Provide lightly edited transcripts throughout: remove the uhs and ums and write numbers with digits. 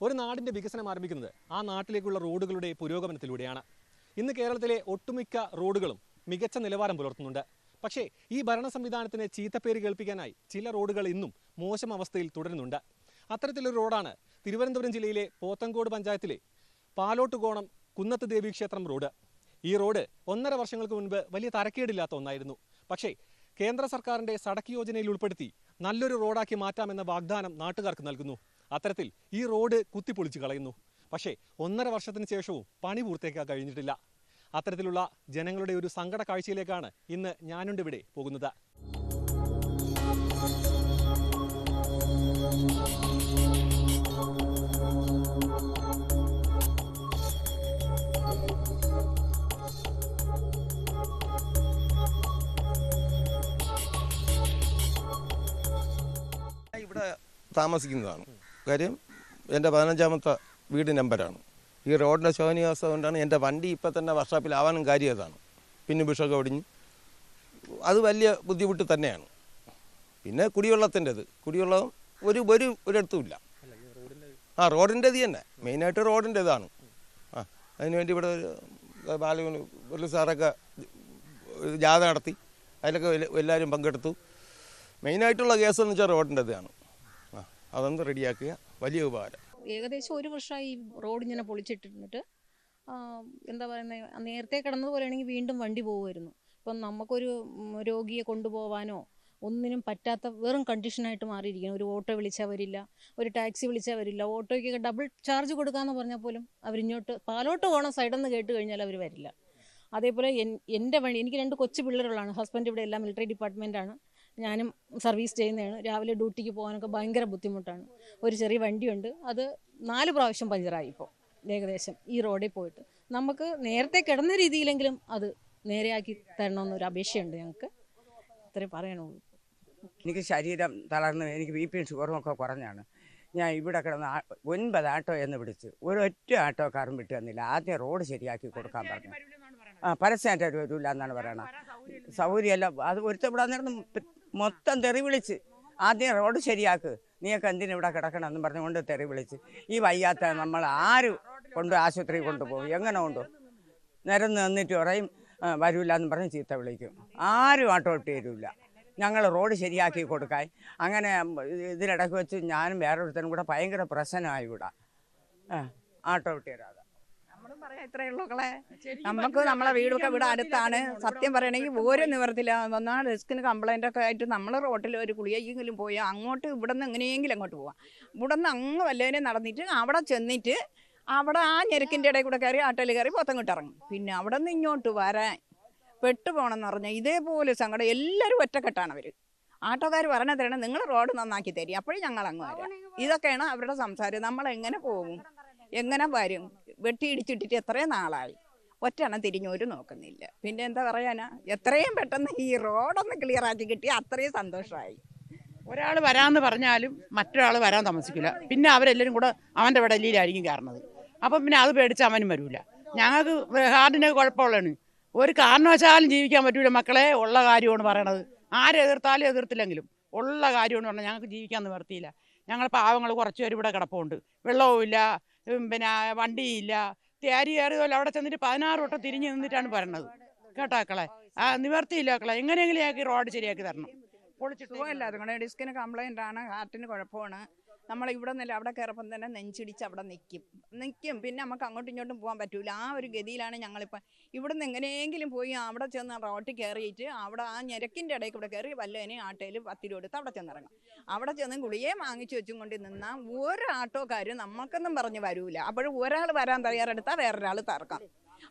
ഒരു നാടിൻ്റെ വികസനം ആരംഭിക്കുന്നത് ആ നാട്ടിലേക്കുള്ള റോഡുകളുടെ പുരോഗമനത്തിലൂടെയാണ്. ഇന്ന് കേരളത്തിലെ ഒട്ടുമിക്ക റോഡുകളും മികച്ച നിലവാരം പുലർത്തുന്നുണ്ട്. പക്ഷേ ഈ ഭരണ സംവിധാനത്തിന് ചീത്തപ്പേര് കേൾപ്പിക്കാനായി ചില റോഡുകൾ ഇന്നും മോശം അവസ്ഥയിൽ തുടരുന്നുണ്ട്. അത്തരത്തിലൊരു റോഡാണ് തിരുവനന്തപുരം ജില്ലയിലെ പോത്തങ്കോട് പഞ്ചായത്തിലെ പാലോട്ടുകോണം കുന്നത്ത് ദേവി ക്ഷേത്രം റോഡ്. ഈ റോഡ് 1.5 വർഷങ്ങൾക്ക് മുൻപ് വലിയ തരക്കേടില്ലാത്ത ഒന്നായിരുന്നു. പക്ഷേ കേന്ദ്ര സർക്കാരിൻ്റെ സടക്ക് യോജനയിൽ ഉൾപ്പെടുത്തി നല്ലൊരു റോഡാക്കി മാറ്റാമെന്ന വാഗ്ദാനം നാട്ടുകാർക്ക് നൽകുന്നു. അത്തരത്തിൽ ഈ റോഡ് കുത്തിപ്പൊളിച്ച് കളയുന്നു. പക്ഷേ 1.5 വർഷത്തിന് ശേഷവും പണി പൂർത്തിയാക്കാൻ കഴിഞ്ഞിട്ടില്ല. അത്തരത്തിലുള്ള ജനങ്ങളുടെ ഒരു സങ്കട കാഴ്ചയിലേക്കാണ് ഇന്ന് ഞാനുണ്ടിവിടെ പോകുന്നത്. ഇവിടെ താമസിക്കുന്നതാണ്. കാര്യം എൻ്റെ 15ാമത്തെ വീട് നമ്പറാണ്. ഈ റോഡിൻ്റെ ശോചനീയാവസ്ഥ കൊണ്ടാണ് എൻ്റെ വണ്ടി ഇപ്പം തന്നെ വർക്ക്ഷോപ്പിലാവാനും കാര്യം അതാണ്. പിന്നെ ബിഷൊക്കെ ഒടിഞ്ഞ് അത് വലിയ ബുദ്ധിമുട്ട് തന്നെയാണ്. പിന്നെ കുടിവെള്ളം ഒരിടത്തുമില്ല. റോഡിൻ്റെത് തന്നെ മെയിനായിട്ട് റോഡിൻ്റെതാണ്. അതിനുവേണ്ടി ഇവിടെ ബാലഗുണ സാറൊക്കെ ജാഥ നടത്തി, അതിലൊക്കെ എല്ലാവരും പങ്കെടുത്തു. മെയിനായിട്ടുള്ള കേസെന്ന് വെച്ചാൽ റോഡിൻ്റെതാണ്. അതൊന്ന് റെഡിയാക്കുക, വലിയ ഉപകാരം. ഏകദേശം 1 വർഷമായി റോഡ് ഇങ്ങനെ പൊളിച്ചിട്ടിട്ട് എന്താ പറയുന്നത്, നേരത്തെ കിടന്നതുപോലെയാണെങ്കിൽ വീണ്ടും വണ്ടി പോകുമായിരുന്നു. ഇപ്പം നമുക്കൊരു രോഗിയെ കൊണ്ടുപോകാനോ ഒന്നിനും പറ്റാത്ത വെറും കണ്ടീഷനായിട്ട് മാറിയിരിക്കുന്നു. ഒരു ഓട്ടോ വിളിച്ചാൽ വരില്ല, ഒരു ടാക്സി വിളിച്ചാൽ വരില്ല. ഓട്ടോയ്ക്കൊക്കെ ഡബിൾ ചാർജ് കൊടുക്കാമെന്ന് പറഞ്ഞാൽ പോലും അവരിങ്ങോട്ട് പാലോട്ട് പോകണം സൈഡെന്ന് കേട്ട് കഴിഞ്ഞാൽ അവർ വരില്ല. അതേപോലെ എൻ്റെ വണ്ടി, എനിക്ക് 2 കൊച്ചു പിള്ളേരുള്ളതാണ്. ഹസ്ബൻഡ് ഇവിടെ എല്ലാം മിലിറ്ററി ഡിപ്പാർട്ട്മെൻറ്റാണ്, ഞാനും സർവീസ് ചെയ്യുന്നതാണ്. രാവിലെ ഡ്യൂട്ടിക്ക് പോകാനൊക്കെ ഭയങ്കര ബുദ്ധിമുട്ടാണ്. ഒരു ചെറിയ വണ്ടിയുണ്ട്, അത് 4 പ്രാവശ്യം പഞ്ചറായി. ഇപ്പോൾ ഏകദേശം ഈ റോഡിൽ പോയിട്ട് നമുക്ക് നേരത്തെ കിടന്ന രീതിയിലെങ്കിലും അത് നേരെയാക്കി തരണമെന്നൊരു അപേക്ഷയുണ്ട് ഞങ്ങൾക്ക്. ഇത്രയും പറയണുള്ളൂ. എനിക്ക് ശരീരം തളർന്ന് എനിക്ക് BP ഷുഗറും ഒക്കെ കുറഞ്ഞാണ്. ഞാൻ ഇവിടെ കിടന്ന് 9 ആട്ടോ എന്ന് വിളിച്ച് ഒരൊറ്റ ആട്ടോക്കാരും വിട്ടു തന്നില്ല. ആദ്യം റോഡ് ശരിയാക്കി കൊടുക്കാൻ പറഞ്ഞു. പരസ്യമായിട്ട് വരില്ല എന്നാണ് പറയണത്. സൗകര്യമല്ല. അത് ഒരുത്തവിടെ അന്നേരം മൊത്തം തെറി വിളിച്ച് ആദ്യം റോഡ് ശരിയാക്ക്, നീയൊക്കെ എന്തിനും ഇവിടെ കിടക്കണം എന്നും പറഞ്ഞുകൊണ്ട് തെറി വിളിച്ച്. ഈ വയ്യാത്ത നമ്മൾ ആര് കൊണ്ട് ആശുപത്രി കൊണ്ടുപോകും? എങ്ങനെ കൊണ്ടുപോകും? നിരന്ന് നിന്നിട്ട് പറയും വരില്ല എന്ന് പറഞ്ഞ് ചീത്ത വിളിക്കും. ആരും ആട്ടോ ഇട്ട് തരില്ല. ഞങ്ങൾ റോഡ് ശരിയാക്കി കൊടുക്കാൻ. അങ്ങനെ ഇതിനിടയ്ക്ക് വെച്ച് ഞാനും വേറൊരുത്തനും കൂടെ ഭയങ്കര പ്രശ്നമായി ഇവിടെ. ആട്ടോ ഇട്ട് തരാതെ നമ്മളും പറയാം ഇത്രയേ ഉള്ളൂ മക്കളെ. നമുക്ക് നമ്മളെ വീടൊക്കെ ഇവിടെ അടുത്താണ്. സത്യം പറയണമെങ്കിൽ ഒരു നിവർത്തില്ല. വന്നാൽ ഡെസ്കിന് കംപ്ലൈൻ്റ് ഒക്കെ ആയിട്ട് നമ്മൾ റോട്ടിൽ ഒരു കുളിയെങ്കിലും പോയി അങ്ങോട്ട് ഇവിടെ നിന്ന് എങ്ങനെയെങ്കിലും അങ്ങോട്ട് പോവാം. ഇവിടെ നിന്ന് അങ്ങ് വല്ലവരെയും നടന്നിട്ട് അവിടെ ചെന്നിട്ട് അവിടെ ആ ഞെരുക്കിൻ്റെ ഇടയിൽ കൂടെ കയറി ആട്ടോയിൽ കയറി പോത്തങ്ങോട്ട് ഇറങ്ങും. പിന്നെ അവിടെ നിന്ന് ഇങ്ങോട്ട് വരാൻ പെട്ടുപോകണമെന്ന് പറഞ്ഞാൽ ഇതേപോലെ സങ്കടം. എല്ലാവരും ഒറ്റക്കെട്ടാണ് അവർ. ആട്ടോക്കാർ പറഞ്ഞതാണ് നിങ്ങൾ റോഡ് നന്നാക്കി തരും, അപ്പോഴും ഞങ്ങൾ അങ്ങ് വരാം. ഇതൊക്കെയാണ് അവരുടെ സംസാരം. നമ്മളെങ്ങനെ പോകും, എങ്ങനെ വരും? വെട്ടിയിടിച്ചിട്ടിട്ട് എത്രയും നാളായി, ഒറ്റെണ്ണം തിരിഞ്ഞോര് നോക്കുന്നില്ല. പിന്നെ എന്താ പറയാനാ, എത്രയും പെട്ടെന്ന് ഈ റോഡൊന്ന് ക്ലിയർ ആക്കി കിട്ടി അത്രയും സന്തോഷമായി. ഒരാൾ വരാമെന്ന് പറഞ്ഞാലും മറ്റൊരാൾ വരാൻ താമസിക്കില്ല. പിന്നെ അവരെല്ലാവരും കൂടെ അവൻ്റെ വിടലിയിലായിരിക്കും കയറുന്നത്. അപ്പം പിന്നെ അത് പേടിച്ച് അവനും വരില്ല. ഞങ്ങൾക്ക് ഹാർട്ടിന് കുഴപ്പമുള്ളതാണ്. ഒരു കാരണവശാലും ജീവിക്കാൻ പറ്റൂല മക്കളെ. ഉള്ള കാര്യമാണ് പറയണത്. ആരെതിർത്താലും എതിർത്തില്ലെങ്കിലും ഉള്ള കാര്യമാണ് പറഞ്ഞാൽ ഞങ്ങൾക്ക് ജീവിക്കാൻ നിവർത്തിയില്ല. ഞങ്ങൾ പാവങ്ങൾ കുറച്ച് പേര് ഇവിടെ കിടപ്പുണ്ട്. വെള്ളവും ഇല്ല, പിന്നെ വണ്ടിയില്ല. തേരി കയറിയതുപോലെ അവിടെ ചെന്നിട്ട് 16 വട്ടം തിരിഞ്ഞ് നിന്നിട്ടാണ് പറയണത്. കേട്ടാക്കളെ, നിവർത്തിയില്ല മക്കളെ. എങ്ങനെയെങ്കിലും ഞങ്ങൾക്ക് റോഡ് ശരിയാക്കി തരണം. പൊളിച്ചിട്ടുമല്ല, അതുകൊണ്ട് ഡിസ്കിന് കംപ്ലൈൻ്റ് ആണ്, ഹാർട്ടിന് കുഴപ്പമാണ്. നമ്മളിവിടെ നിന്നല്ല അവിടെ കയറപ്പം തന്നെ നെഞ്ചിടിച്ച് അവിടെ നിൽക്കും. പിന്നെ നമുക്ക് അങ്ങോട്ടും ഇങ്ങോട്ടും പോകാൻ പറ്റൂല. ആ ഒരു ഗതിയിലാണ് ഞങ്ങളിപ്പോൾ. ഇവിടെ നിന്ന് എങ്ങനെയെങ്കിലും പോയി അവിടെ ചെന്ന് റോട്ടിൽ കയറിയിട്ട് അവിടെ ആ ഞെരക്കിൻ്റെ ഇടയിൽ കൂടെ കയറി വല്ലതിനെയും ആട്ടോയിൽ 10 രൂപ എടുത്ത് അവിടെ ചെന്നിറങ്ങും. അവിടെ ചെന്ന് ഗുളിയെ വാങ്ങിച്ചു വെച്ചും കൊണ്ട് നിന്നാൽ ഒരു ആട്ടോക്കാരും നമുക്കൊന്നും പറഞ്ഞ് വരൂല. അപ്പോഴും ഒരാൾ വരാൻ തയ്യാറെടുത്താൽ വേറൊരാൾ തർക്കം.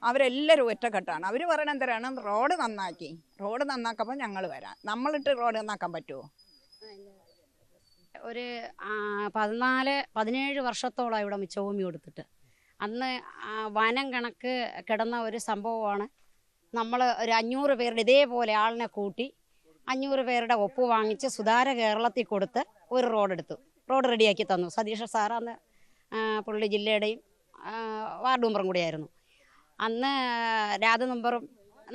അവരെല്ലാവരും ഒറ്റക്കെട്ടാണ്. അവർ പറയണ എന്തരാണ്, റോഡ് നന്നാക്കി, റോഡ് നന്നാക്കുമ്പോൾ ഞങ്ങൾ വരാം. നമ്മളിട്ട് റോഡ് നന്നാക്കാൻ പറ്റുമോ? ഒരു 17 വർഷത്തോളം ഇവിടെ മിച്ചഭൂമി കൊടുത്തിട്ട് അന്ന് വനം കണക്ക് കിടന്ന ഒരു സംഭവമാണ്. നമ്മൾ ഒരു 500 പേരുടെ ഇതേപോലെ ആളിനെ കൂട്ടി 500 പേരുടെ ഒപ്പ് വാങ്ങിച്ച് സുധാര കേരളത്തിൽ കൊടുത്ത് ഒരു റോഡെടുത്തു. റോഡ് റെഡിയാക്കി തന്നു. സതീഷ് സാർ അന്ന് പുള്ളി ജില്ലയുടെയും വാർഡ് മെമ്പറും കൂടിയായിരുന്നു. അന്ന് രാധ മെമ്പറും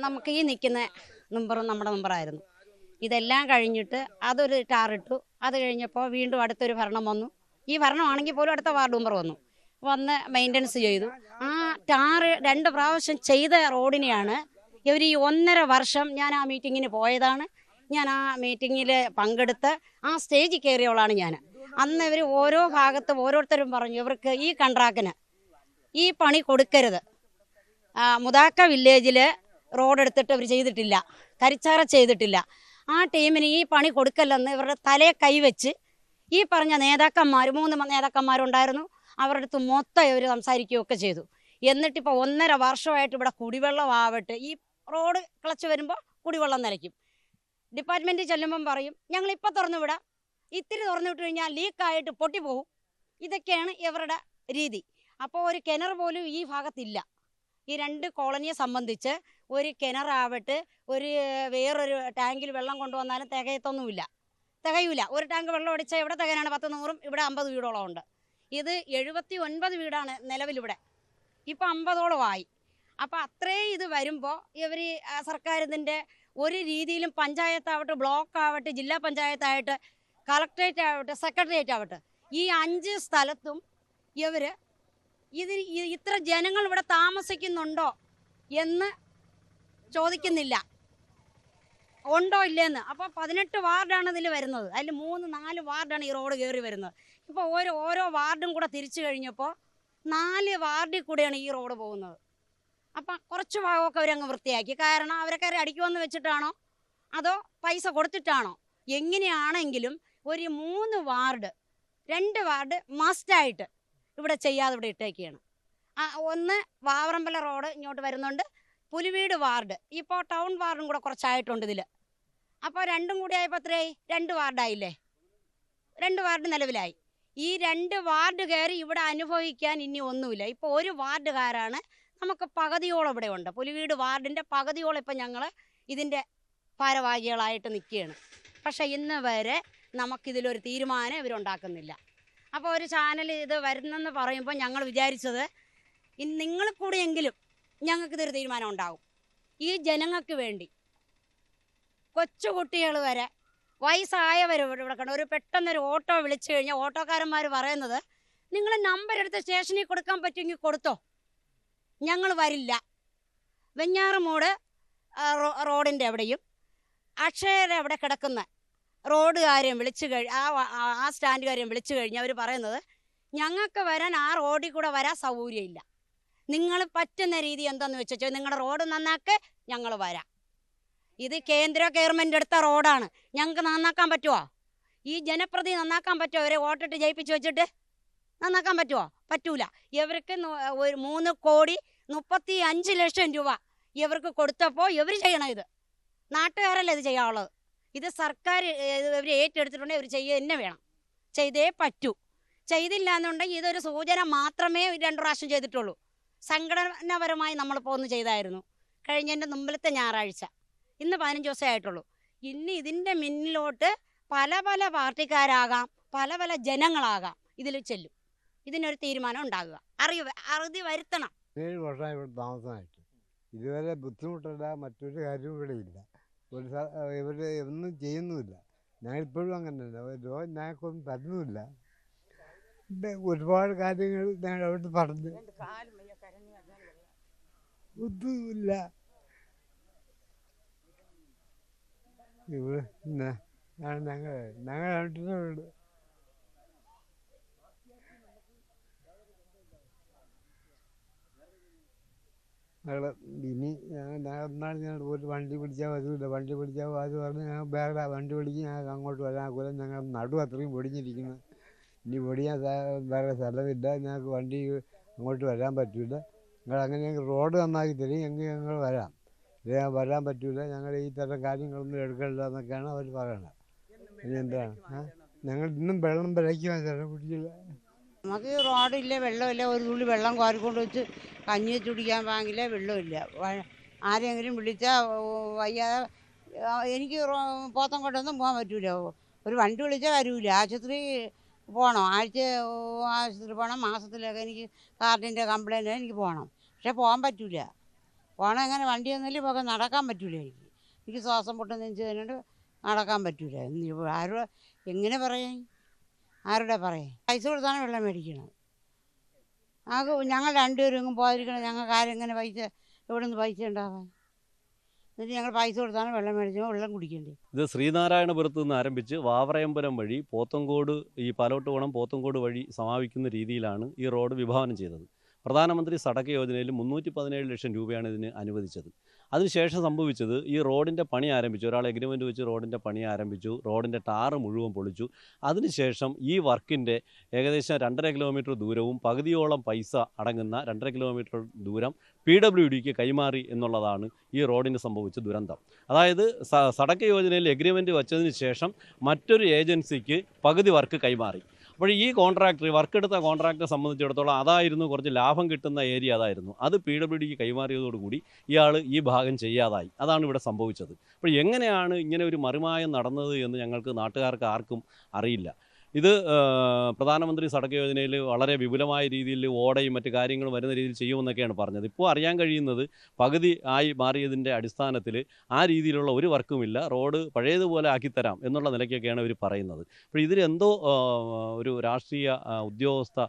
നമുക്ക് ഈ നിൽക്കുന്ന മെമ്പറും നമ്മുടെ മെമ്പറായിരുന്നു. ഇതെല്ലാം കഴിഞ്ഞിട്ട് അതൊരു ടാറിട്ടു. അത് കഴിഞ്ഞപ്പോൾ വീണ്ടും അടുത്തൊരു ഭരണം വന്നു. ഈ ഭരണമാണെങ്കിൽ പോലും അടുത്ത വാർഡ് മെമ്പർ വന്ന് മെയിൻ്റനൻസ് ചെയ്തു. ആ ടാറ് 2 പ്രാവശ്യം ചെയ്ത റോഡിനെയാണ് ഇവർ ഈ 1.5 വർഷം, ഞാൻ ആ മീറ്റിങ്ങിന് പോയതാണ്, ഞാൻ ആ മീറ്റിങ്ങിൽ പങ്കെടുത്ത് ആ സ്റ്റേജിൽ കയറിയവളാണ് ഞാൻ. അന്ന് ഇവർ ഓരോ ഭാഗത്തും ഓരോരുത്തരും പറഞ്ഞു ഇവർക്ക് ഈ കൺട്രാക്റ്റിന് ഈ പണി കൊടുക്കരുത്. മുതാക്ക വില്ലേജിൽ റോഡ് എടുത്തിട്ട് ഇവർ ചെയ്തിട്ടില്ല, കരിച്ചാറ ചെയ്തിട്ടില്ല. ആ ടീമിന് ഈ പണി കൊടുക്കല്ലെന്ന് ഇവരുടെ തലയെ കൈവച്ച് ഈ പറഞ്ഞ നേതാക്കന്മാർ 3 നേതാക്കന്മാരുണ്ടായിരുന്നു, അവരുടെ അടുത്ത് മൊത്തം ഇവർ സംസാരിക്കുകയൊക്കെ ചെയ്തു. എന്നിട്ടിപ്പോൾ 1.5 വർഷമായിട്ട് ഇവിടെ കുടിവെള്ളമാവട്ടെ, ഈ റോഡ് കിളച്ച് വരുമ്പോൾ കുടിവെള്ളം നിലയ്ക്കും. ഡിപ്പാർട്ട്മെൻറ്റിൽ ചെല്ലുമ്പം പറയും ഞങ്ങളിപ്പോൾ തുറന്നു വിടാം, ഇത്തിരി തുറന്നു വിട്ട് കഴിഞ്ഞാൽ ലീക്കായിട്ട് പൊട്ടിപ്പോകും. ഇതൊക്കെയാണ് ഇവരുടെ രീതി. അപ്പോൾ ഒരു കിണർ പോലും ഈ ഭാഗത്തില്ല. ഈ 2 കോളനിയെ സംബന്ധിച്ച് ഒരു കിണറാവട്ടെ, വേറൊരു ടാങ്കിൽ വെള്ളം കൊണ്ടുവന്നാലും തികയൂല. ഒരു ടാങ്ക് വെള്ളം അടിച്ചാൽ ഇവിടെ തികയാനാണ് 10-100, ഇവിടെ 50 വീടോളം ഉണ്ട്. ഇത് 79 വീടാണ് നിലവിലിവിടെ, ഇപ്പം 50ഓളമായി. അപ്പം അത്രയും ഇത് വരുമ്പോൾ ഇവർ സർക്കാരിൻ്റെ ഒരു രീതിയിലും പഞ്ചായത്താവട്ടെ, ബ്ലോക്ക് ആവട്ടെ, ജില്ലാ പഞ്ചായത്തായിട്ട്, കളക്ട്രേറ്റ് ആവട്ടെ, സെക്രട്ടേറിയറ്റ് ആവട്ടെ, ഈ 5 സ്ഥലത്തും ഇവർ ഇത്ര ജനങ്ങൾ ഇവിടെ താമസിക്കുന്നുണ്ടോ എന്ന് ചോദിക്കുന്നില്ല, ഉണ്ടോ ഇല്ലേന്ന്. അപ്പോൾ 18 വാർഡാണ് ഇതിൽ വരുന്നത്, അതിൽ 3-4 വാർഡാണ് ഈ റോഡ് കയറി വരുന്നത്. ഇപ്പോൾ ഓരോ വാർഡും കൂടെ തിരിച്ചു കഴിഞ്ഞപ്പോൾ 4 വാർഡിൽ കൂടെയാണ് ഈ റോഡ് പോകുന്നത്. അപ്പം കുറച്ച് ഭാഗമൊക്കെ അവരങ്ങ് വൃത്തിയാക്കി. കാരണം അവരൊക്കെ അടിക്കുമെന്ന് വെച്ചിട്ടാണോ അതോ പൈസ കൊടുത്തിട്ടാണോ, എങ്ങനെയാണെങ്കിലും ഒരു 3 വാർഡ് 2 വാർഡ് മസ്റ്റായിട്ട് ഇവിടെ ചെയ്യാതെ ഇവിടെ ഇട്ടേക്കുകയാണ്. ഒന്ന് വാവറമ്പല റോഡ് ഇങ്ങോട്ട് വരുന്നുണ്ട്, പുലിവീട് വാർഡ്, ഇപ്പോൾ ടൗൺ വാർഡും കൂടെ കുറച്ചായിട്ടുണ്ട് ഇതിൽ. അപ്പോൾ 2 കൂടി ആയപ്പോൾ എത്രയായി? 2 വാർഡായില്ലേ? 2 വാർഡ് നിലവിലായി. ഈ 2 വാർഡ് കയറി ഇവിടെ അനുഭവിക്കാൻ ഇനി ഒന്നുമില്ല. ഇപ്പോൾ 1 വാർഡുകാരാണ് നമുക്ക് പകുതിയോളം ഇവിടെ ഉണ്ട്. പുലിവീട് വാർഡിൻ്റെ പകുതിയോളം ഇപ്പം ഞങ്ങൾ ഇതിൻ്റെ ഭാരവാഹികളായിട്ട് നിൽക്കുകയാണ്. പക്ഷേ ഇന്ന് വരെ നമുക്കിതിലൊരു തീരുമാനം ഇവരുണ്ടാക്കുന്നില്ല. അപ്പോൾ ഒരു ചാനൽ ഇത് വരുന്നെന്ന് പറയുമ്പോൾ ഞങ്ങൾ വിചാരിച്ചത് നിങ്ങൾ കൂടിയെങ്കിലും ഞങ്ങൾക്കിതൊരു തീരുമാനം ഉണ്ടാകും. ഈ ജനങ്ങൾക്ക് വേണ്ടി കൊച്ചുകുട്ടികൾ വരെ വയസ്സായവർ ഇവിടെ കണ്ടു. പെട്ടെന്നൊരു ഓട്ടോ വിളിച്ചു കഴിഞ്ഞാൽ ഓട്ടോക്കാരന്മാർ പറയുന്നത് നിങ്ങൾ നമ്പർ എടുത്ത് സ്റ്റേഷനിൽ കൊടുക്കാൻ പറ്റുമെങ്കിൽ കൊടുത്തോ, ഞങ്ങൾ വരില്ല. വെഞ്ഞാറുമൂട് റോഡിൻ്റെ എവിടെയും അക്ഷയയുടെ അവിടെ കിടക്കുന്ന റോഡുകാരെയും വിളിച്ചു ആ സ്റ്റാൻഡുകാരെയും വിളിച്ചു കഴിഞ്ഞാൽ അവർ പറയുന്നത് ഞങ്ങൾക്ക് വരാൻ ആ റോഡിൽ കൂടെ വരാൻ സൗകര്യമില്ല, നിങ്ങൾ പറ്റുന്ന രീതി എന്താണെന്ന് വെച്ചാൽ നിങ്ങളുടെ റോഡ് നന്നാക്ക്, ഞങ്ങൾ വരാം. ഇത് കേന്ദ്ര ഗവൺമെൻറ് എടുത്ത റോഡാണ്, ഞങ്ങൾക്ക് നന്നാക്കാൻ പറ്റുമോ? ഈ ജനപ്രതി നന്നാക്കാൻ പറ്റുമോ? അവരെ വോട്ടിട്ട് ജയിപ്പിച്ച് വെച്ചിട്ട് നന്നാക്കാൻ പറ്റുമോ? പറ്റൂല. ഇവർക്ക് 3,35,00,000 രൂപ ഇവർക്ക് കൊടുത്തപ്പോൾ ഇവർ ചെയ്യണം. ഇത് നാട്ടുകാരല്ല ഇത് ചെയ്യാനുള്ളത്. ഇത് സർക്കാർ ഇവർ ഏറ്റെടുത്തിട്ടുണ്ടെങ്കിൽ ഇവർ ചെയ്യുക തന്നെ വേണം, ചെയ്തേ പറ്റൂ. ചെയ്തില്ല എന്നുണ്ടെങ്കിൽ ഇതൊരു സൂചന മാത്രമേ 2 പ്രാവശ്യം ചെയ്തിട്ടുള്ളൂ. സംഘടനാപരമായി നമ്മളിപ്പോൾ ഒന്ന് ചെയ്തായിരുന്നു കഴിഞ്ഞതിൻ്റെ മുമ്പിലത്തെ ഞായറാഴ്ച. ഇന്ന് 15 ദിവസമേ ആയിട്ടുള്ളൂ. ഇനി ഇതിൻ്റെ മുന്നിലോട്ട് പല പാർട്ടിക്കാരാകാം, പല ജനങ്ങളാകാം, ഇതിൽ ചെല്ലും. ഇതിനൊരു തീരുമാനം ഉണ്ടാകുക, അറുതി വരുത്തണം. 7 വർഷമായി ഇവിടെ താമസമായിട്ട് ഇതുവരെ ബുദ്ധിമുട്ടല്ല, മറ്റൊരു കാര്യവും ഇവിടെ ഇല്ല. ഇവർ ഒന്നും ചെയ്യുന്നുമില്ല. ഞങ്ങളിപ്പോഴും അങ്ങനെ തന്നെ, ഞങ്ങൾക്കൊന്നും തരുന്നുമില്ല. ഒരുപാട് കാര്യങ്ങൾ ഞങ്ങൾ അവിടെ പറഞ്ഞു, ഒന്നുമില്ല. ഇവിടെ ഞങ്ങൾ കണ്ടിട്ടുണ്ട്. ഇനി ഒന്നാണ് ഞാൻ ഒരു വണ്ടി പിടിച്ചാൽ വരില്ല, വണ്ടി പിടിച്ചാൽ അത് പറഞ്ഞ് ഞങ്ങൾ വേറെ വണ്ടി പിടിക്കും, ഞങ്ങൾക്ക് അങ്ങോട്ട് വരാൻ ഞങ്ങൾ നടു അത്രയും പൊടിഞ്ഞിരിക്കുന്നു. ഇനി പൊടിയാൻ വേറെ സ്ഥലമില്ല, ഞങ്ങൾക്ക് വണ്ടി അങ്ങോട്ട് വരാൻ പറ്റില്ല. നിങ്ങൾ അങ്ങനെ റോഡ് നന്നാക്കി തരും എങ്കിൽ ഞങ്ങൾ വരാം, വരാൻ പറ്റില്ല, ഞങ്ങൾ ഈ തരം കാര്യങ്ങളൊന്നും എടുക്കണ്ട എന്നൊക്കെയാണ് അവർ പറയണത്. ഇനി എന്താണ് ഞങ്ങൾ ഇന്നും വെള്ളം വിലയ്ക്കുവാൻ സ്ഥലം പിടിച്ചില്ല. നമുക്ക് റോഡില്ല, വെള്ളമില്ല, ഒരു തുള്ളി വെള്ളം കോരിക്കൊണ്ട് വെച്ച് കഞ്ഞി വെച്ച് കുടിക്കാൻ പാകില്ല, വെള്ളമില്ല. ആരെങ്കിലും വിളിച്ചാൽ വയ്യാതെ എനിക്ക് പോത്തം കൊണ്ടൊന്നും പോകാൻ പറ്റൂല. ഒരു വണ്ടി വിളിച്ചാൽ വരില്ല. ആശുപത്രി പോകണം, ആശുപത്രി പോകണം, മാസത്തിലൊക്കെ എനിക്ക് കാർഡിൻ്റെ കംപ്ലൈൻറ്റ് എനിക്ക് പോകണം. പക്ഷെ പോകാൻ പറ്റൂല. പോകണം എങ്ങനെ? വണ്ടിയൊന്നുമില്ല, പോകാൻ നടക്കാൻ പറ്റൂല. എനിക്ക് ശ്വാസം പൊട്ടുന്ന നെഞ്ച് തന്നെയുണ്ട്, നടക്കാൻ പറ്റൂല. ആരും എങ്ങനെ പറയാൻ? ആരുടെ പറയാം? പൈസ കൊടുത്താണ് വെള്ളം മേടിക്കുന്നത്. ഞങ്ങൾ രണ്ടുപേരും പോയിരിക്കണം. ഞങ്ങൾക്ക് ആരെങ്ങനെ പൈസ എവിടെ നിന്ന് പൈസ ഉണ്ടാവാൻ? എന്നിട്ട് ഞങ്ങൾ പൈസ കൊടുത്താണ് വെള്ളം മേടിച്ചോ വെള്ളം കുടിക്കേണ്ടത്. ഇത് ശ്രീനാരായണപുരത്ത് നിന്ന് ആരംഭിച്ച് വാവറയമ്പലം വഴി പോത്തങ്കോട്, ഈ പാലോട്ടുകോണം പോത്തങ്കോട് വഴി സമാപിക്കുന്ന രീതിയിലാണ് ഈ റോഡ് വിഭാവനം ചെയ്തത്. പ്രധാനമന്ത്രി സടക്ക് യോജനയിൽ 317 ലക്ഷം രൂപയാണ് ഇതിന് അനുവദിച്ചത്. അതിനുശേഷം സംഭവിച്ചത്, ഈ റോഡിൻ്റെ പണി ആരംഭിച്ചു. ഒരാൾ എഗ്രിമെൻറ്റ് വെച്ച് റോഡിൻ്റെ പണി ആരംഭിച്ചു. റോഡിൻ്റെ ടാറ് മുഴുവൻ പൊളിച്ചു. അതിനുശേഷം ഈ വർക്കിൻ്റെ ഏകദേശം 2.5 കിലോമീറ്റർ ദൂരവും പകുതിയോളം പൈസ അടങ്ങുന്ന 2.5 കിലോമീറ്റർ ദൂരം PWDക്ക് കൈമാറി എന്നുള്ളതാണ് ഈ റോഡിന് സംഭവിച്ച ദുരന്തം. അതായത് സടക്ക് യോജനയിൽ എഗ്രിമെൻറ്റ് വച്ചതിന് ശേഷം മറ്റൊരു ഏജൻസിക്ക് പകുതി വർക്ക് കൈമാറി. അപ്പോൾ ഈ കോൺട്രാക്ടർ, വർക്കെടുത്ത കോൺട്രാക്ടറെ സംബന്ധിച്ചിടത്തോളം അതായിരുന്നു കുറച്ച് ലാഭം കിട്ടുന്ന ഏരിയ, അതായിരുന്നു. അത് PWDക്ക് കൈമാറിയതോടുകൂടി ഇയാൾ ഈ ഭാഗം ചെയ്യാതായി. അതാണ് ഇവിടെ സംഭവിച്ചത്. അപ്പോൾ എങ്ങനെയാണ് ഇങ്ങനെ ഒരു മറിമായം നടന്നത് എന്ന് ഞങ്ങൾക്ക് നാട്ടുകാർക്ക് ആർക്കും അറിയില്ല. ഇത് പ്രധാനമന്ത്രി സടക്ക് യോജനയിൽ വളരെ വിപുലമായ രീതിയിൽ ഓടയും മറ്റു കാര്യങ്ങളും വരുന്ന രീതിയിൽ ചെയ്യുമെന്നൊക്കെയാണ് പറഞ്ഞത്. ഇപ്പോൾ അറിയാൻ കഴിയുന്നത് പകുതി ആയി മാറിയതിൻ്റെ അടിസ്ഥാനത്തിൽ ആ രീതിയിലുള്ള ഒരു വർക്കുമില്ല, റോഡ് പഴയതുപോലെ ആക്കിത്തരാം എന്നുള്ള നിലയ്ക്കൊക്കെയാണ് ഇവർ പറയുന്നത്. അപ്പോൾ ഇതിലെന്തോ ഒരു രാഷ്ട്രീയ ഉദ്യോഗസ്ഥ